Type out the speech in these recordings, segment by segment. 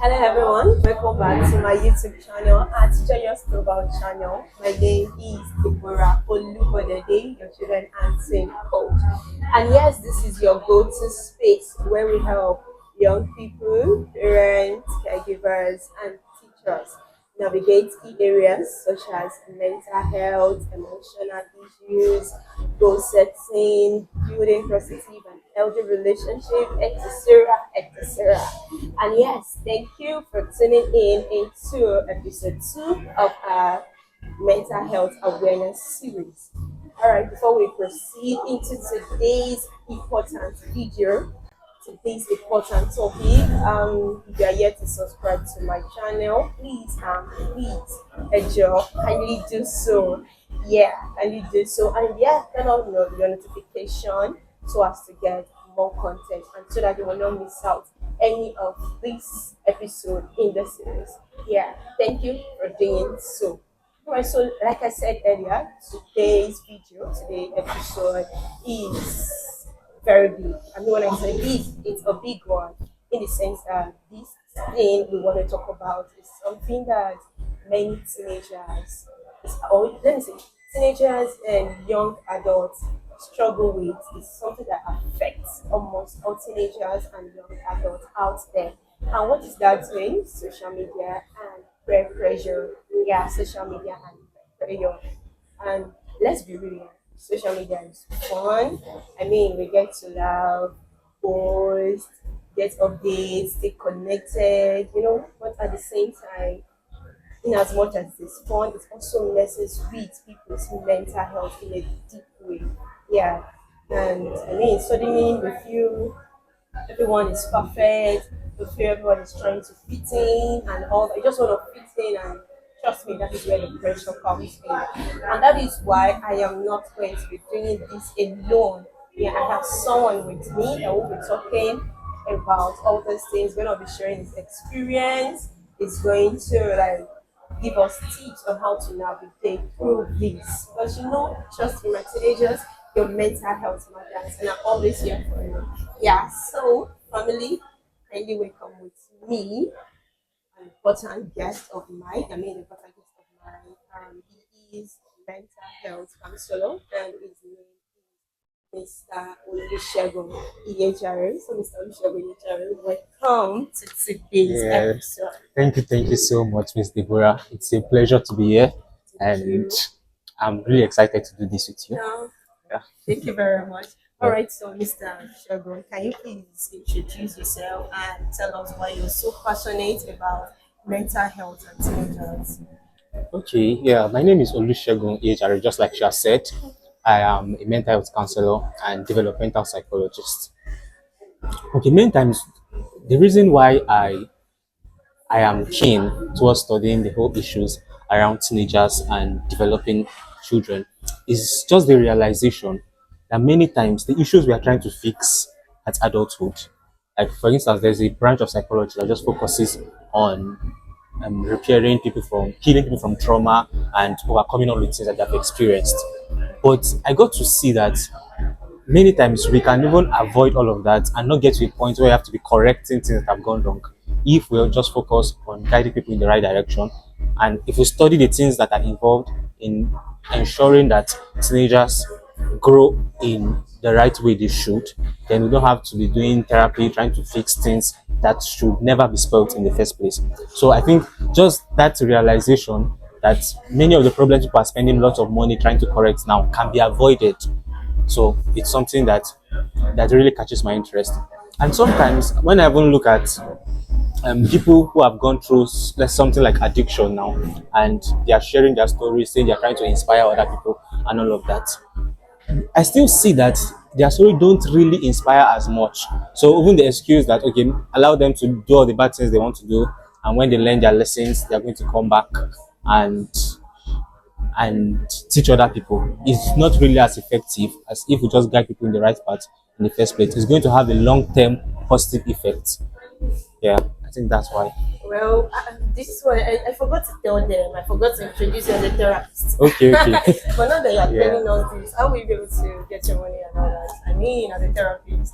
Hello everyone, welcome back to my YouTube channel at Joyous Global channel. My name is Deborah Olubodede, your children and teen coach. And yes, this is your go-to space where we help young people, parents, caregivers, and teachers navigate key areas such as mental health, emotional issues, goal setting, building positive and healthy relationship, etc., etc. And yes, thank you for tuning in into episode 2 of our mental health awareness series. All right, before we proceed into today's important topic, if you are yet to subscribe to my channel, please, kindly do so. Yeah, kindly do so. And yeah, turn on your notification so as to get more content and so that you will not miss out any of this episode in the series. Yeah, thank you for doing so. Alright, so like I said earlier, today's episode is very big. I mean, when I say big, it's a big one in the sense that this thing we want to talk about is something that many teenagers, or let me say, teenagers and young adults struggle with. It's something that affects almost all teenagers and young adults out there. And what is that doing? Social media and peer pressure. Yeah, social media and peer pressure. And let's be real, social media is fun. I mean, we get to laugh, post, get updates, stay connected, but at the same time, in as much as it's fun, it also messes with people's mental health in a deep way. Yeah. And I mean, suddenly we feel everyone is perfect, we feel everyone is trying to fit in and all that. You just want to fit in, and trust me, that is where the pressure comes in. And that is why I am not going to be doing this alone. Yeah, I have someone with me that will be talking about all these things. We're going to be sharing his experience. It's going to give us tips on how to navigate through this. Because trust me, my teenagers, your mental health matters, and I'm always here for you. Yeah, so family, kindly welcome with me an important guest of mine. I mean, important guest of mine. He is mental health counselor, and his name Mr. Olusegun EHRA. So, Mr. Olusegun EHRA, welcome to today's Yes, episode. thank you so much, Miss Deborah. It's a pleasure to be here, Thank and you. I'm really excited to do this with you. Yeah. Yeah. Thank you very much. All Yeah. right, so Mr. Shagun, can you please introduce yourself and tell us why you're so passionate about mental health and teenagers? Okay. Yeah. My name is Olusegun EHRA. Just like she has said, I am a mental health counselor and developmental psychologist. Okay. Many times, the reason why I am keen towards studying the whole issues around teenagers and developing children is just the realization that many times the issues we are trying to fix at adulthood, like for instance, there's a branch of psychology that just focuses on repairing people from healing people from trauma and overcoming all the things that they have experienced. But I got to see that many times we can even avoid all of that and not get to a point where we have to be correcting things that have gone wrong if we'll just focus on guiding people in the right direction, and if we study the things that are involved in ensuring that teenagers grow in the right way they should, then we don't have to be doing therapy trying to fix things that should never be spoilt in the first place. So I think just that realization that many of the problems people are spending lots of money trying to correct now can be avoided. So it's something that really catches my interest. And sometimes when I even look at people who have gone through something like addiction now, and they are sharing their stories, saying they are trying to inspire other people and all of that, I still see that their story don't really inspire as much. So even the excuse that okay, allow them to do all the bad things they want to do, and when they learn their lessons, they are going to come back and teach other people is not really as effective as if we just guide people in the right path in the first place. It's going to have a long-term positive effect. Yeah, I think that's why. Well, this is why I forgot to tell them. I forgot to introduce you as a therapist. Okay, okay. But now that you're Yeah. telling us this, how will you be able to get your money and all that? I mean, as a therapist.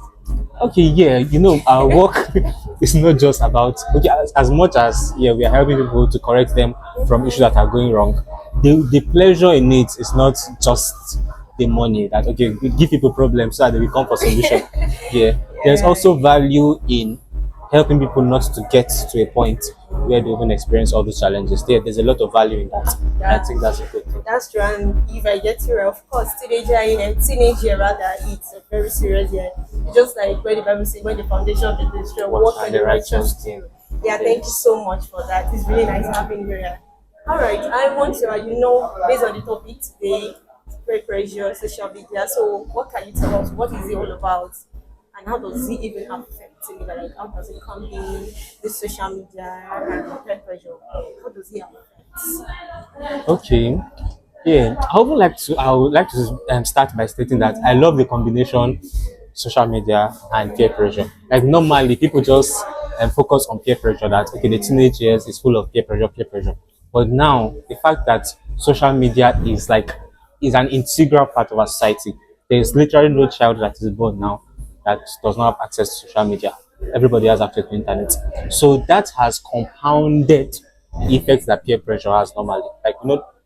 Okay, yeah, our work is not just about, okay, as much as, yeah, we are helping people to correct them from issues that are going wrong. The pleasure in it is not just the money that, okay, we give people problems so that they will come for solution. Yeah, there's Yeah, also value in helping people not to get to a point where they even experience all those challenges. There's a lot of value in that, and I that think that's a good thing. that's true. And if I get you right, of course, teenage year rather, it's a very serious year. It's just like where the Bible says, when the foundation of the destroy, What what are can the the right righteous ones? do? Yeah, thank you Yes. so much for that. It's really nice having you here. All right, I want to, based on the topic today, peer pressure, social media. So, what can you tell us? What is it all about? And how does it even affect me? Like, how does it come in this social media and peer pressure? How does it affect? Okay. Yeah, I would like to start by stating that I love the combination social media and peer pressure. Like normally, people just focus on peer pressure. That okay, the teenage years is full of peer pressure. But now the fact that social media is an integral part of our society. There is literally no child that is born now that does not have access to social media. Everybody has access to internet. So that has compounded the effects that peer pressure has normally. Like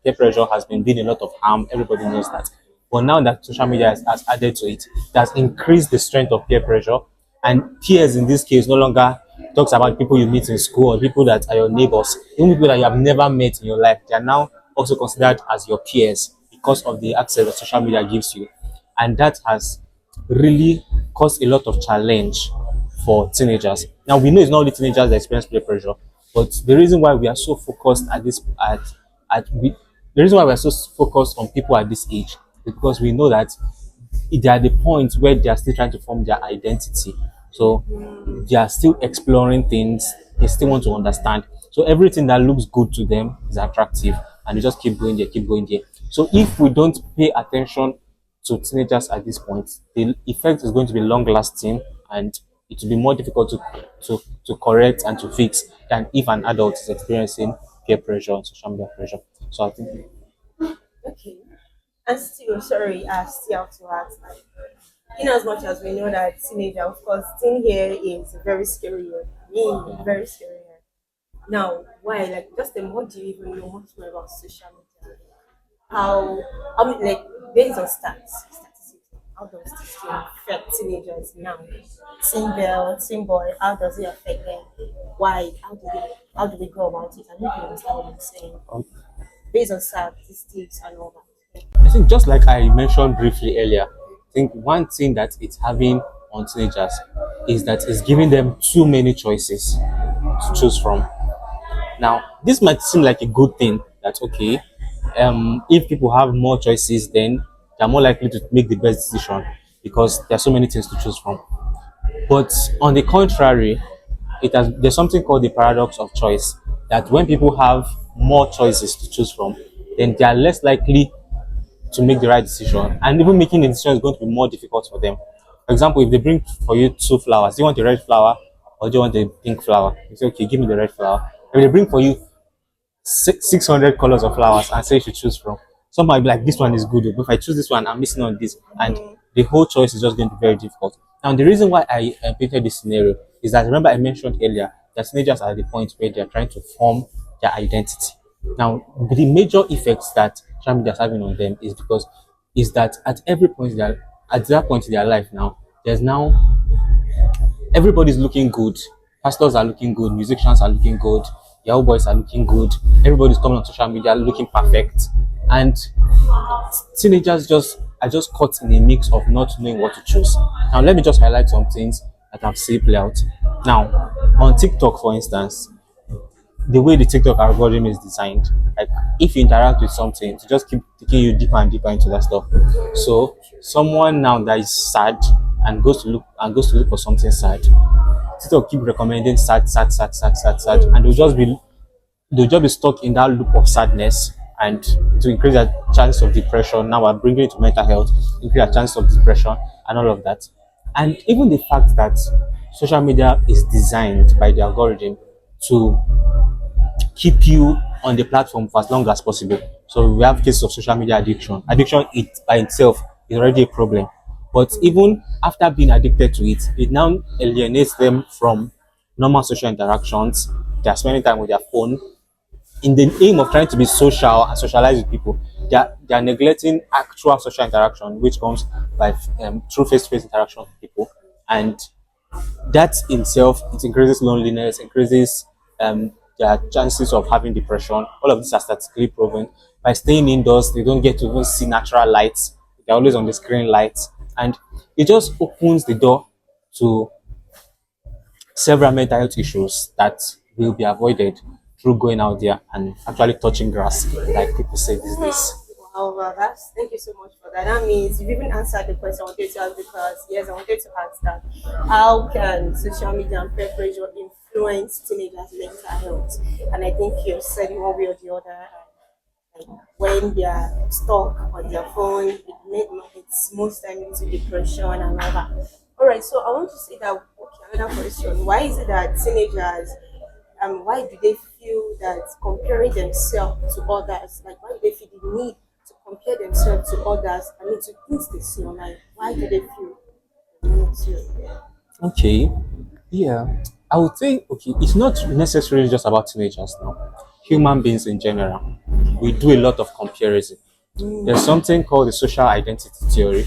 peer pressure has been doing a lot of harm. Everybody knows that. But now that social media has added to it, it has increased the strength of peer pressure. And peers in this case no longer talks about people you meet in school or people that are your neighbors, even people that you have never met in your life. They are now also considered as your peers because of the access that social media gives you. And that has really caused a lot of challenge for teenagers. Now we know it's not only teenagers that experience peer pressure, but the reason why we are so focused at we, the reason why we are so focused on people at this age is because we know that they are the point where they are still trying to form their identity. So they are still exploring things. They still want to understand. So everything that looks good to them is attractive, and they just keep going there, keep going there. So if we don't pay attention to teenagers at this point, the effect is going to be long lasting, and it will be more difficult to correct and to fix than if an adult is experiencing peer pressure and social media pressure. So I think Okay. And still, sorry, I still have to ask, like, in as much as we know that teenager, of course, teen here is very scary. Me, very scary. Now, why? Like, just the more do you even know much more about social media? How, I mean, like, based on statistics, how does this thing affect teenagers now? Teen girl, teen boy, how does it affect them? Why? How do we go about it? I don't even understand what I'm saying. um, Based on statistics and all that. I think just like I mentioned briefly earlier, I think one thing that it's having on teenagers is that it's giving them too many choices to choose from. Now, this might seem like a good thing that okay, if people have more choices, then they're more likely to make the best decision because there are so many things to choose from. But on the contrary, there's something called the paradox of choice. That when people have more choices to choose from, then they are less likely to make the right decision, and even making the decision is going to be more difficult for them. For example, if they bring for you two flowers, do you want the red flower or do you want the pink flower? You say, okay, give me the red flower. If they bring for you 600 colors of flowers and say you should choose from, some might be like, this one is good, but if I choose this one, I'm missing on this, and the whole choice is just going to be very difficult. Now, the reason why I painted this scenario is that remember I mentioned earlier that teenagers are at the point where they are trying to form their identity. Now, the major effects that social media is having on them is that at that point in their life now, there's now everybody's looking good. Pastors are looking good, musicians are looking good, Yahoo boys are looking good, everybody's coming on social media looking perfect. And teenagers just are just caught in a mix of not knowing what to choose. Now let me just highlight some things that I've seen play out. Now, on TikTok, for instance, the way the TikTok algorithm is designed, like if you interact with something, to just keep taking you deeper and deeper into that stuff. So someone now that is sad and goes to look for something sad, TikTok keep recommending sad, and they'll just be stuck in that loop of sadness, and to increase their chance of depression. Now we're bringing it to mental health, increase their chance of depression and all of that. And even the fact that social media is designed by the algorithm to keep you on the platform for as long as possible. So we have cases of social media addiction. Addiction it by itself is already a problem. But even after being addicted to it, it now alienates them from normal social interactions. They are spending time with their phone in the aim of trying to be social and socialize with people. They are neglecting actual social interaction, which comes by through face-to-face interaction with people, and that in itself it increases loneliness, increases their chances of having depression. All of these are statistically proven. By staying indoors, they don't get to even see natural lights. They're always on the screen lights, and it just opens the door to several mental health issues that will be avoided through going out there and actually touching grass, like people say these days. Wow, well, that's thank you so much for that. That means you've even answered the question I wanted to ask because yes, I wanted to ask that. How can social media and peer pressure influence teenagers' mental health? And I think you've said it one way or the other. Like when they are stuck on their phone, it's most time into depression and all that. All right, so I want to say that okay, another question: why is it that teenagers why do they feel that comparing themselves to others, like why do they feel the need to compare themselves to others? I mean, to things they see online. Why do they feel the need to? Okay, yeah, I would say okay, it's not necessarily just about teenagers now. Human beings in general, we do a lot of comparison. There's something called the social identity theory,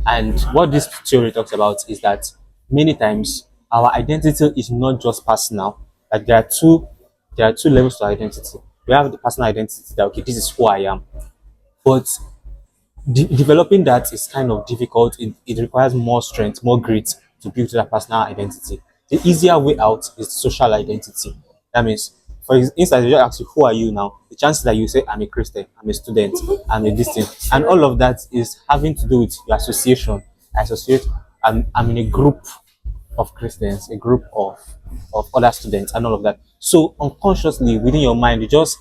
and what this theory talks about is that many times our identity is not just personal. Like there are two levels to identity. We have the personal identity that okay, this is who I am, but developing that is kind of difficult. It requires more strength, more grit to build that personal identity. The easier way out is social identity. That means, for instance, if you ask you, who are you now? The chances that you say, I'm a Christian, I'm a student, I'm a this thing, and all of that is having to do with your association. I associate, I'm in a group of Christians, a group of other students, and all of that. So unconsciously within your mind, you just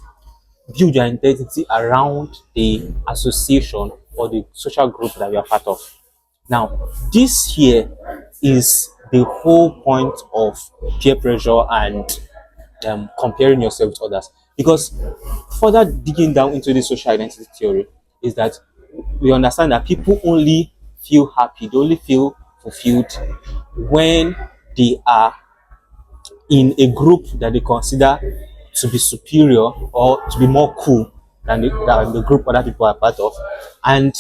build your identity around the association or the social group that you are part of. Now, this here is the whole point of peer pressure and comparing yourself to others. Because further digging down into the social identity theory is that we understand that people only feel happy, they only feel fulfilled when they are in a group that they consider to be superior or to be more cool than the group other people are part of. And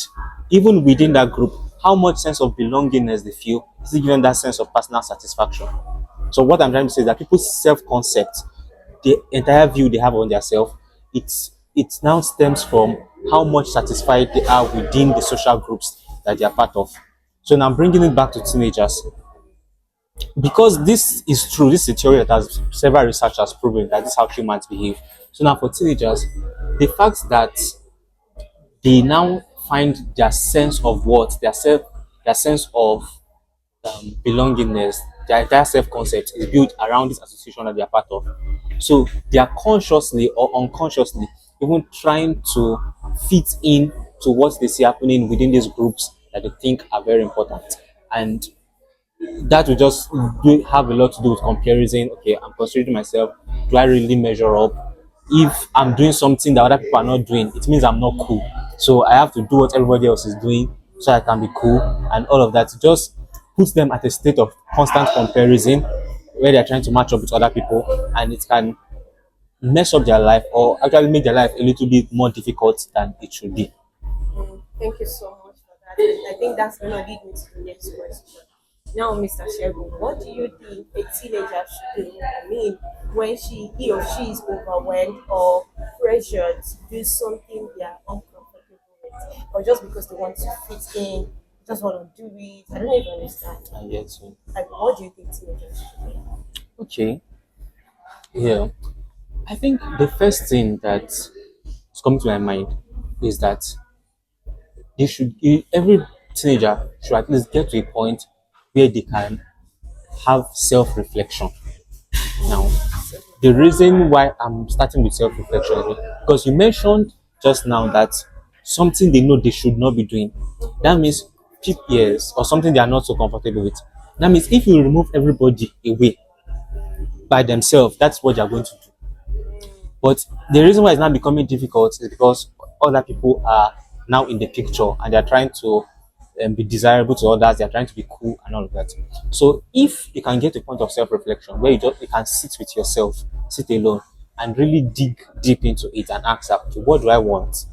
even within that group, how much sense of belongingness they feel is given that sense of personal satisfaction. So what I'm trying to say is that people's self-concept, the entire view they have on themselves, it now stems from how much satisfied they are within the social groups that they are part of. So now bringing it back to teenagers, because this is true, this is a theory that has several researchers proven that this is how humans behave. So now for teenagers, the fact that they now find their sense of what their sense of belongingness, their entire self-concept is built around this association that they are part of. So they are consciously or unconsciously even trying to fit in to what they see happening within these groups that they think are very important. And that will just have a lot to do with comparison. Okay, I'm considering myself. Do I really measure up? If I'm doing something that other people are not doing, it means I'm not cool. So I have to do what everybody else is doing so I can be cool, and all of that. It just puts them at a state of constant comparison where they're trying to match up with other people, and it can mess up their life or actually make their life a little bit more difficult than it should be. Thank you so much for that. And I think that's going to lead me to the next question. Now, Mr. Shegun, what do you think a teenager should do? I mean, when he or she is overwhelmed or pressured to do something they are uncomfortable with, or just because they want to fit in, just want to do it. I don't even understand. And yet, so, Like, what do you think teenagers should do? okay, yeah. I think the first thing that is coming to my mind is that every teenager should at least get to a point where they can have self-reflection. Now, the reason why I'm starting with self-reflection is because you mentioned just now that something they know they should not be doing. That means people, yes, or something they are not so comfortable with. That means if you remove everybody away by themselves, that's what they are going to do. But the reason why it's now becoming difficult is because other people are now in the picture and they're trying to be desirable to others. They are trying to be cool and all of that. So if you can get to a point of self-reflection where you can sit with yourself, sit alone, and really dig deep into it and ask, okay, what do I want?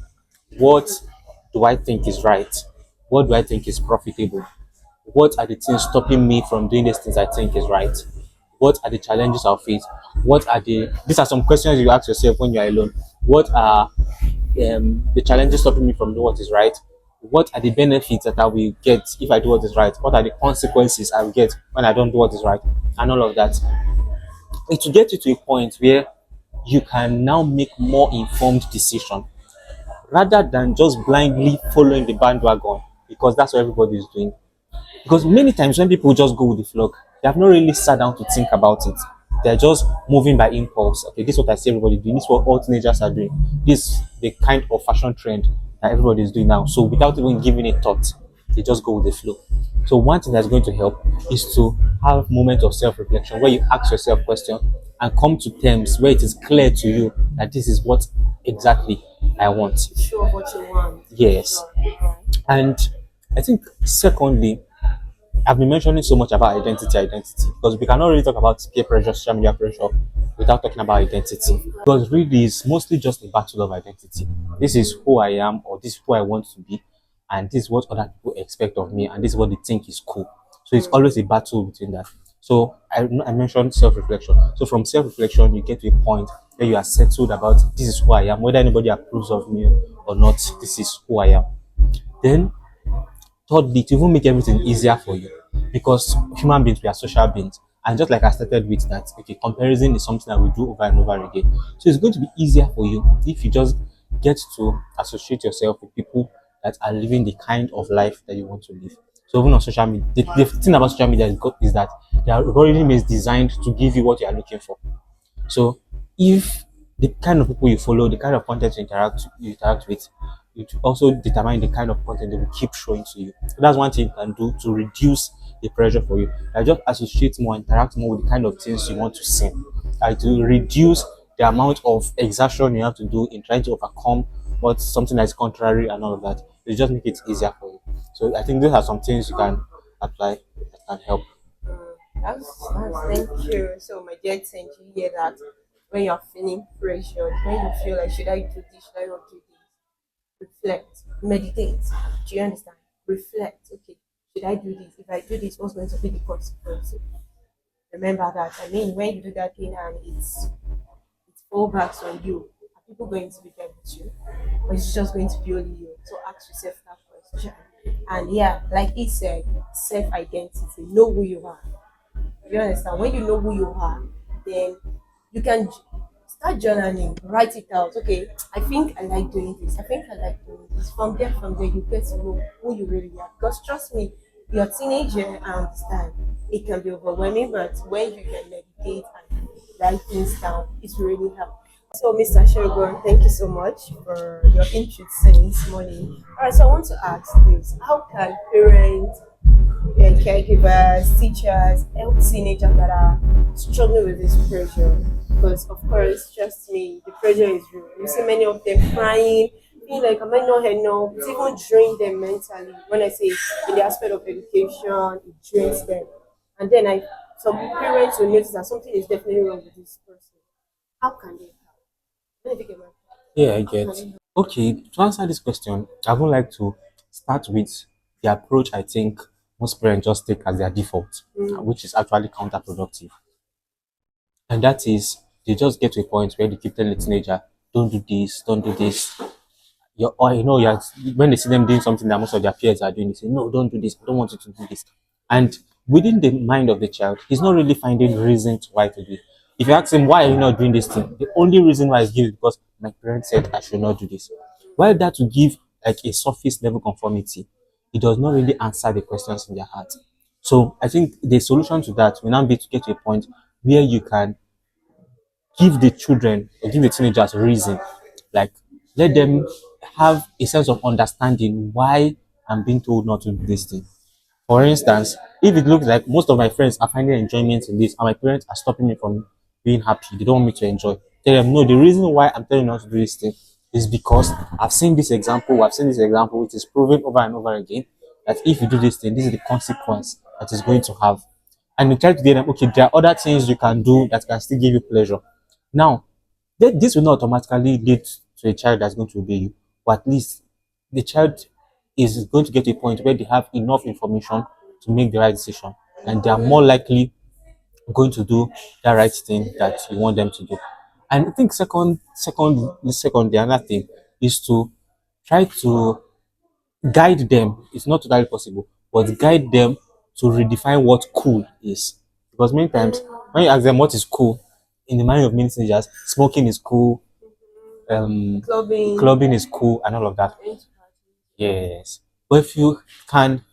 What do I think is right? What do I think is profitable? What are the things stopping me from doing these things I think is right? What are the challenges I'll face? What are these are some questions you ask yourself when you're alone. What are the challenges stopping me from doing what is right? What are the benefits that I will get if I do what is right? What are the consequences I will get when I don't do what is right? And all of that. It will get you to a point where you can now make more informed decision rather than just blindly following the bandwagon because that's what everybody is doing. Because many times when people just go with the flock, they have not really sat down to think about it. They're just moving by impulse. Okay, this is what I see everybody doing. This is what all teenagers are doing. This is the kind of fashion trend that everybody is doing now. So without even giving it thought, they just go with the flow. So one thing that's going to help is to have moments of self-reflection where you ask yourself questions and come to terms where it is clear to you that this is what exactly I want. Sure what you want. Yes. Sure. And I think secondly, I've been mentioning so much about identity, because we cannot really talk about peer pressure, social media pressure, without talking about identity. Because really, it's mostly just a battle of identity. This is who I am, or this is who I want to be, and this is what other people expect of me, and this is what they think is cool. So it's always a battle between that. So I mentioned self-reflection. So from self-reflection, you get to a point where you are settled about this is who I am, whether anybody approves of me or not. This is who I am. Then thirdly, to even make everything easier for you, because human beings, we are social beings, and just like I started with that, okay, comparison is something that we do over and over again. So it's going to be easier for you if you just get to associate yourself with people that are living the kind of life that you want to live. So even on social media, the thing about social media is that the algorithm is designed to give you what you are looking for. So if the kind of people you follow, the kind of content you interact with, it also determine the kind of content they will keep showing to you. So that's one thing you can do to reduce the pressure for you. Like just associate more, interact more with the kind of things you want to see. Like to reduce the amount of exertion you have to do in trying to overcome what something that's contrary and all of that. It just make it easier for you. So I think those are some things you can apply that can help. Thank you. So, my dear, thank you hear that when you're feeling pressured, when you feel like, should I do this, should I not do this? Reflect, meditate. Do you understand? Reflect. Okay, should I do this? If I do this, what's going to be the consequence? Remember that. I mean, when you do that thing and it falls back on you, are people going to be there with you? Or it's just going to be only you? So ask yourself that question. And yeah, like he said, self identity, know who you are. You understand? When you know who you are, then you can start journaling, write it out. Okay, I think I like doing this. I think I like doing this. From there, you get to know who you really are. Because trust me, you're a teenager, I understand. It can be overwhelming, but when you can meditate and write things down, it really helps. So, Mr. Shergon, thank you so much for your inputs this morning. All right, so I want to ask this: how can parents and caregivers, teachers, help teenagers that are struggling with this pressure? Because of course, trust me, the pressure is real. You see many of them crying, feeling like am I not enough? It even drains them mentally. When I say in the aspect of education, it drains them. And then some parents will notice that something is definitely wrong with this person. How can they help? Let me think about Yeah, I how get. can they help? Okay, to answer this question, I would like to start with the approach I think most parents just take as their default, which is actually counterproductive. And that is, they just get to a point where they keep telling the teenager, don't do this, don't do this. Or you're, when they see them doing something that most of their peers are doing, they say, no, don't do this, I don't want you to do this. And within the mind of the child, he's not really finding reasons why to do it. If you ask him, why are you not doing this thing? The only reason why he's giving is because my parents said I should not do this. While that will give like a surface level conformity, it does not really answer the questions in their heart. So I think the solution to that will now be to get to a point where you can give the children or give the teenagers a reason, like let them have a sense of understanding why I'm being told not to do this thing. For instance, if it looks like most of my friends are finding enjoyment in this and my parents are stopping me from being happy, they don't want me to enjoy, tell them no, the reason why I'm telling you not to do this thing is because I've seen this example, it is proven over and over again that if you do this thing, this is the consequence that is going to have. And you try to get them, okay, there are other things you can do that can still give you pleasure. Now, this will not automatically lead to a child that's going to obey you, but at least the child is going to get to a point where they have enough information to make the right decision, and they are more likely going to do that right thing that you want them to do. And I think the other thing is to try to guide them. It's not totally possible, but guide them to redefine what cool is. Because many times when you ask them what is cool, in the mind of many teenagers, smoking is cool, Clubbing. clubbing is cool, and all of that. Yes. But if you can,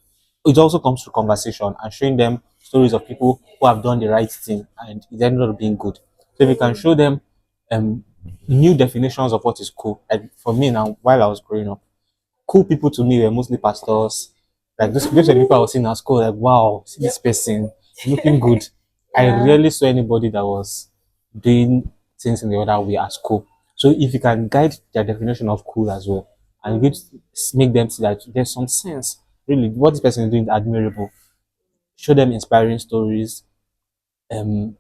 it also comes to conversation and showing them stories of people who have done the right thing and it ended up being good. So if you can show them um, new definitions of what is cool, like for me now, while I was growing up, cool people to me were mostly pastors. Like those were people I was seeing at school, like, wow, see this person looking good. I Yeah. rarely saw anybody that was doing things in the other way as cool. So if you can guide their definition of cool as well, and you make them see that there's some sense, really, what this person is doing is admirable. Show them inspiring stories, um,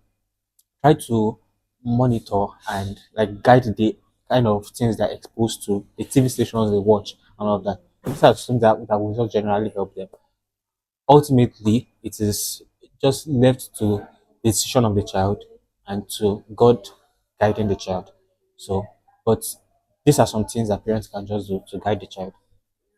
try to monitor and like guide the kind of things they're exposed to, the TV stations they watch, and all of that. These are things that will just generally help them. Ultimately, it is just left to the decision of the child and to God guiding the child. So, but these are some things that parents can just do to guide the child.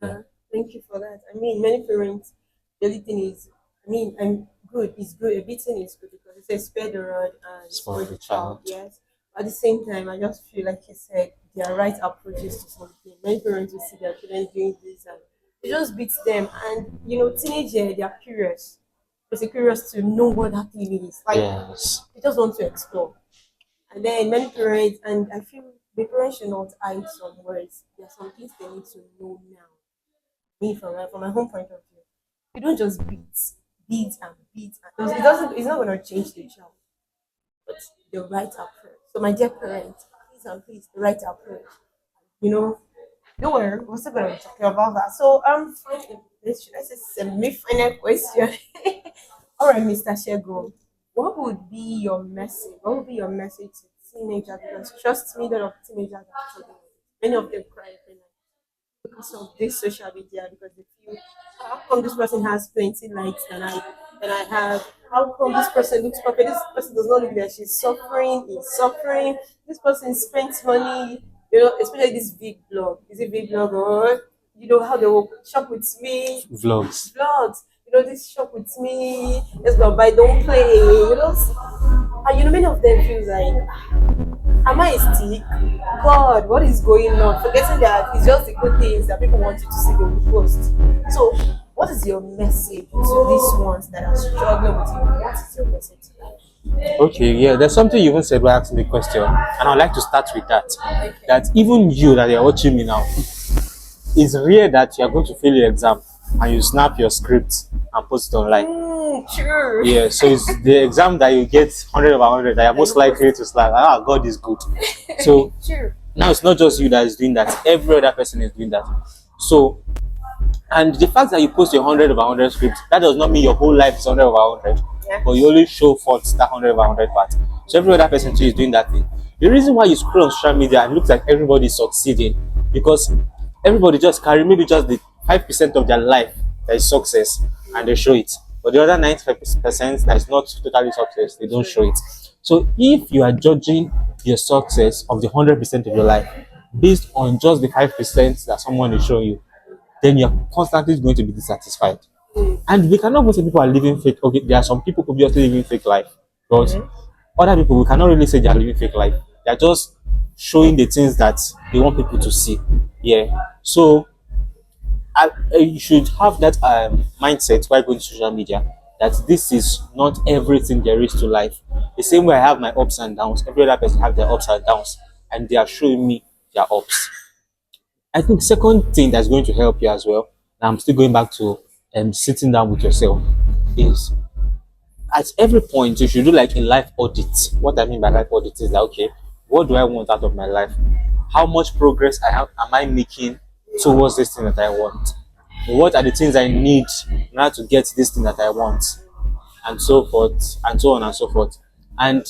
Yeah, Thank you for that. I mean, many parents, the only thing is, I mean, I'm good. It's good. A beating is good because it says spare the rod and for spoil the the child. child. Yes. At the same time, I just feel like you said, there are right approaches to something. Many parents will see their children doing this and it just beats them. And teenagers, they are curious. They're curious to know what that thing is. Like Yes. they just want to explore. And then many parents, and I feel the parents should not hide some words. There are some things they need to know now. Me, from my home point of view, you don't just beat and beat. And it doesn't. It's not going to change the child, but the right approach. So, my dear parents, please and please, the right approach. You know, don't worry, we're still going to be talking about that. So, let's just semi-final question. All right, Mr. Shego, what would be your message? What would be your message to teenagers? Because trust me, a lot of teenagers are struggling. Many of them cry every night because of this social media, because they feel, how come this person has 20 likes than I have? How come this person looks perfect? This person does not look like she's suffering, is suffering. This person spends money, especially this big blog. Is it big blog or how they will shop with me? Vlogs. Vlogs. This shop with me. Let's go buy, don't play. And many of them feel like, am I a stick? God, what is going on? Forgetting that it's just the good things that people want you to see, they will post. So, what is your message to these ones that are struggling with you? What is your message to them? Okay, yeah, there's something you even said while asking the question, and I'd like to start with that. Okay. That even you that you're watching me now, it's rare that you're going to fail your exam and you snap your script and post it online. True. Yeah, so it's the exam that you get 100 over 100 that you're most likely to slap. Ah, God is good. So True. now it's not just you that is doing that, every other person is doing that. So, and the fact that you post your 100 over 100 script, that does not mean your whole life is 100 over 100, Yeah. but you only show forth that 100 over 100 part. So every other person too is doing that thing. The reason why you scroll on social media and it looks like everybody is succeeding, because everybody just carry maybe just the 5% of their life that is success and they show it. But the other 95% that is not totally success, they don't show it. So if you are judging your success of the 100% of your life based on just the 5% that someone is showing you, then you're constantly going to be dissatisfied. And we cannot even say people are living fake. Okay, there are some people obviously living fake life, but other people we cannot really say they are living fake life. They are just showing the things that they want people to see. Yeah. So you should have that mindset while going to social media that this is not everything there is to life. The same way I have my ups and downs, every other person have their ups and downs, and they are showing me their ups. I think second thing that's going to help you as well, and I'm still going back to sitting down with yourself, is at every point you should do like a life audit. What I mean by life audit is that, okay, what do I want out of my life? How much progress am I making towards this thing that I want? what are the things I need in order to get this thing that I want, and so forth, and so on and so forth. And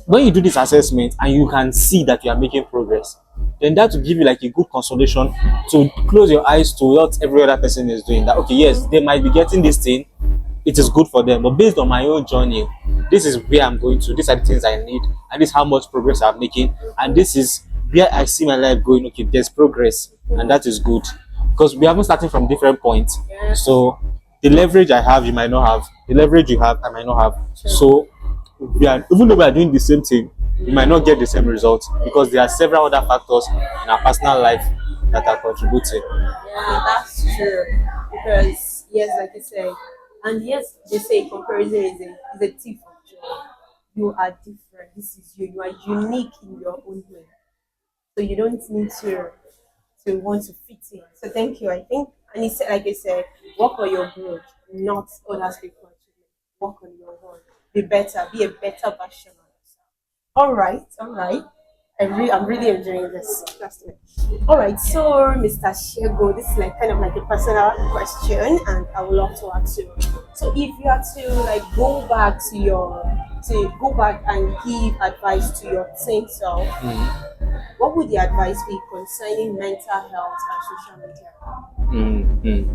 when you do this assessment and you can see that you are making progress, then that will give you like a good consolation to close your eyes to what every other person is doing. That okay, yes, they might be getting this thing, it is good for them, but based on my own journey, this is where I'm going to, these are the things I need, and this is how much progress I'm making, and this is where I see my life going. Okay, there's progress, and that is good because we haven't started from different points. So the leverage I have, you might not have. The leverage you have, I might not have. So even though we are doing the same thing, we might not get the same results because there are several other factors in our personal life that are contributing. Yeah, that's true. Because yes, like you say, and yes, they say comparison is a thief of joy. You are different. This is you. You are unique in your own way. So you don't need to want to fit in. So thank you. I think, and he said, like I said, work on your growth, not other people's achievement. Work on your own. Be better. Be a better version of yourself. All right, all right. I'm really enjoying this. Trust me. All right, so Mr. Shego, this is like kind of like a personal question, and I would love to ask you. So, if you had to like go back and give advice to your teen self, what would the advice be concerning mental health and social media?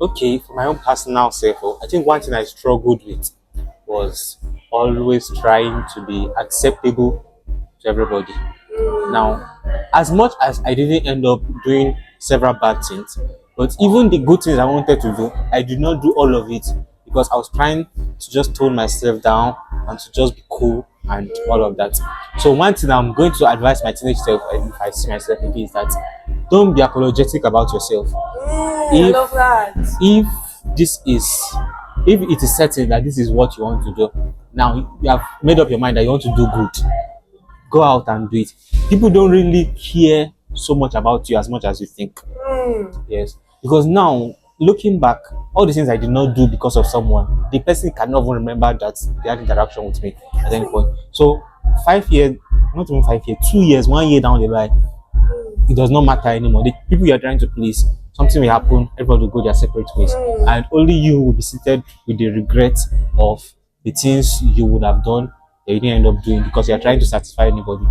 Okay, for my own personal self, I think one thing I struggled with was always trying to be acceptable to everybody. Now, as much as I didn't end up doing several bad things, but even the good things I wanted to do, I did not do all of it because I was trying to just tone myself down and to just be cool and all of that. So one thing I'm going to advise my teenage self, if I see myself again, is that don't be apologetic about yourself. I love that. If this is if it is certain that this is what you want to do, now you have made up your mind that you want to do good, go out and do it. People don't really care so much about you as much as you think. Yes, because now looking back, all the things I did not do because of someone, the person cannot even remember that they had interaction with me at any point. So 5 years, not even 5 years, 2 years, 1 year down the line, it does not matter anymore. The people you are trying to please, something will happen, everybody will go their separate ways, and only you will be seated with the regret of the things you would have done that you didn't end up doing because you are trying to satisfy anybody.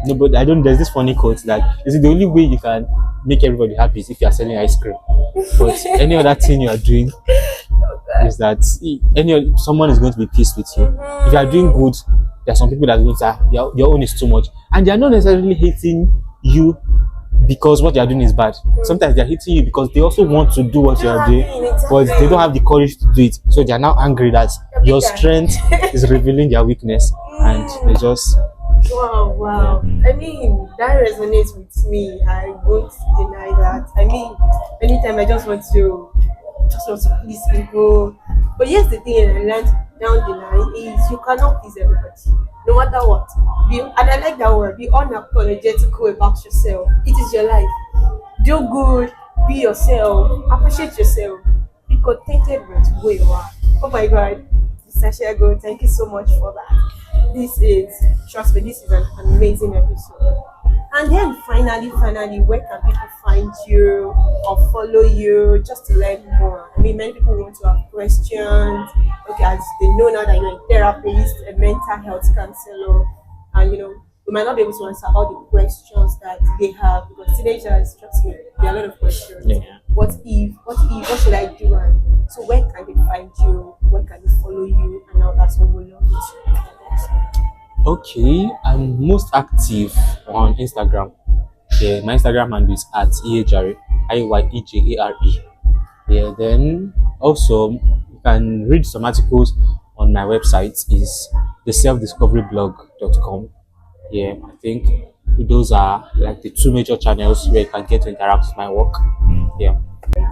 No, but I don't. There's this funny quote that is the only way you can make everybody happy is if you are selling ice cream. But any other thing you are doing is that someone is going to be pissed with you. If you are doing good, there are some people that are going to say your own is too much, and they are not necessarily hating you because what they are doing is bad. Sometimes they are hitting you because they also want to do what you are doing, but they don't have the courage to do it. So they are now angry that your strength is revealing their weakness, and they just. Wow, wow. I mean, that resonates with me. I won't deny that. I mean, anytime I just want to please people. But here's the thing I learned down the line is you cannot please everybody. No matter what. And I like that word, be unapologetical about yourself. It is your life. Do good, be yourself, appreciate yourself, be contented with who you are. Oh my god. Mr. Shego, thank you so much for that. Trust me, this is an amazing episode. And then finally, where can people find you or follow you just to learn more? I mean, many people want to have questions. Okay, as they know now that you're a therapist, a mental health counselor, and we might not be able to answer all the questions that they have because teenagers, trust me, there are a lot of questions. Yeah. What should I do? And so where can they find you? Where can they follow you? And all that, so we love it. Okay, I'm most active on Instagram. Yeah, my Instagram handle is at Iyejare, Iyejare. Yeah, then also you can read some articles on my website is theselfdiscoveryblog.com. Yeah, I think those are like the two major channels where you can get to interact with my work. Yeah.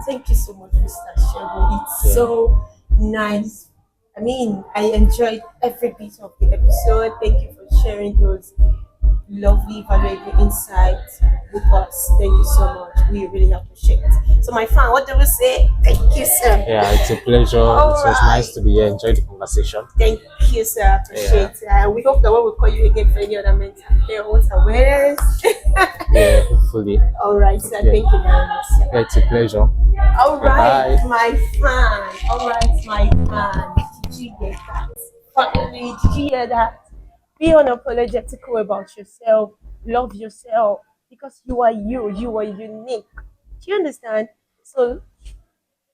Thank you so much, Mr. Shego. It's so nice. I mean, I enjoyed every bit of the episode. Thank you for sharing those lovely, valuable insights with us. Thank you so much. We really appreciate it. So, my friend, what do we say? Thank you, sir. Yeah, it's a pleasure. It was nice to be here. Enjoy the conversation. Thank you, sir. Appreciate it. And we hope that when we call you again for any other mental health awareness. Yeah. beautifully. All right, sir. Okay. Thank you very much, sir. Yeah, it's a pleasure. All Yeah, right, bye. my fan. All right, my fan. Did you get that? Finally, did you hear that? Be unapologetical about yourself. Love yourself because you are you. You are unique. Do you understand? So,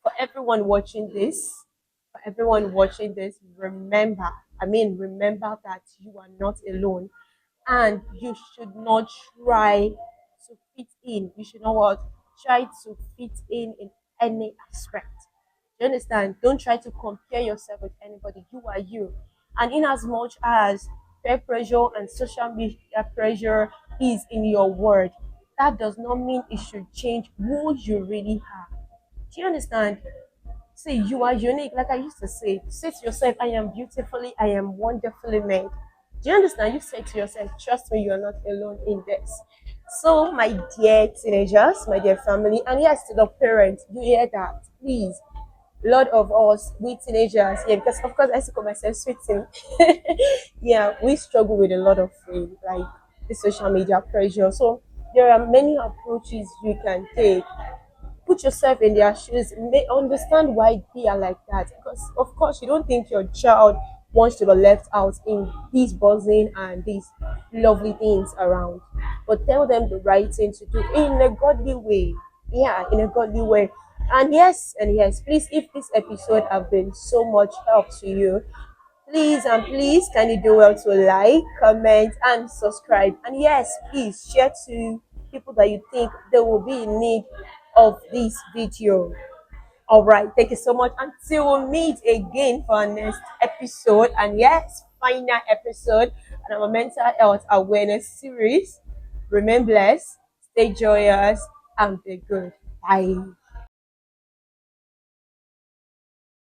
for everyone watching this, remember. Remember that you are not alone, and you should not try to fit in. You should not what? Try to fit in any aspect. Do you understand? Don't try to compare yourself with anybody. You are you. And in as much as peer pressure and social media pressure is in your word, that does not mean it should change who you really are. Do you understand? See, you are unique. Like I used to say to yourself, I am beautifully, I am wonderfully made. Do you understand? You say to yourself, trust me, you are not alone in this. So, my dear teenagers, my dear family, and yes, to the parents, you hear that? Please, a lot of us, we teenagers, yeah, because of course I used to call myself sweeting. Yeah, we struggle with a lot of things like the social media pressure. So, there are many approaches you can take. Put yourself in their shoes, understand why they are like that, because of course you don't think your child wants to be left out in these buzzing and these lovely things around, but tell them the right thing to do in a godly way. Yeah, in a godly way. And yes, please, if this episode have been so much help to you, please can you do well to like, comment, and subscribe? And yes, please share to people that you think they will be in need of this video. All right, thank you so much. Until we meet again for our next episode, and yes, final episode on our mental health awareness series. Remain blessed, stay joyous, and be good. Bye.